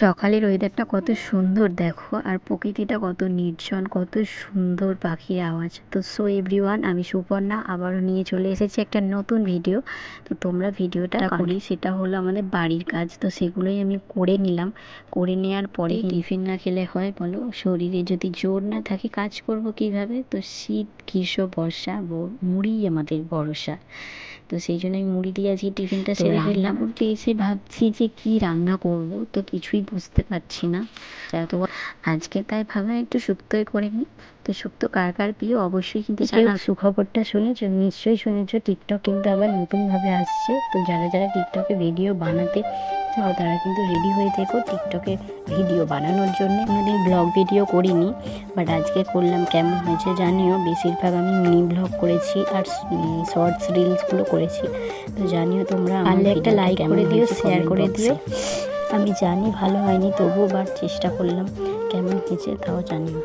সকালের ওয়েদারটা কত সুন্দর দেখো, আর প্রকৃতিটা কত নির্জন, কত সুন্দর পাখির আওয়াজ। তো সো এভরিওয়ান, আমি সুপর্ণা আবারও নিয়ে চলে এসেছি একটা নতুন ভিডিও। তো তোমরা ভিডিওটা করি সেটা হলো আমাদের বাড়ির কাজ, তো সেগুলোই আমি করে নিলাম। করে নেওয়ার পরে টিফিন না খেলে হয় বলো? শরীরে যদি জোর না থাকে কাজ করব কিভাবে? তো শীত গ্রীষ্ম বর্ষা মুড়িই আমাদের ভরসা। তো সেই জন্য আমি মুড়ি দিয়ে আজকে টিফিনটা সেরে ফেললাম। উঠে এসে ভাবছি যে কি রান্না করব, তো কিছুই বুঝতে পারছি না। তো আজকে তাই ভাবলাম একটু শুক্তোই করে নিই। তো শুক্তো কার কার প্রিয় অবশ্যই কিন্তু কেউ সুখবরটা শুনেছ, নিশ্চয়ই শুনেছ, টিকটক কিন্তু আবার নতুনভাবে আসছে। তো যারা যারা টিকটকে ভিডিও বানাতে চাও তারা কিন্তু রেডি হয়ে থেকো টিকটকে ভিডিও বানানোর জন্য। কোনোদিন ব্লগ ভিডিও করিনি, বাট আজকে করলাম। কেমন হয়েছে জানিও। বেশিরভাগ আমি মিনি ব্লগ করেছি আর শর্টস রিলসগুলো করেছি। তো জানিও তোমরা, পারলে একটা লাইক করে দিও, শেয়ার করে দিও। আমি জানি ভালো হয়নি, তবুও চেষ্টা করলাম। কেমন হয়েছে তাও জানিও।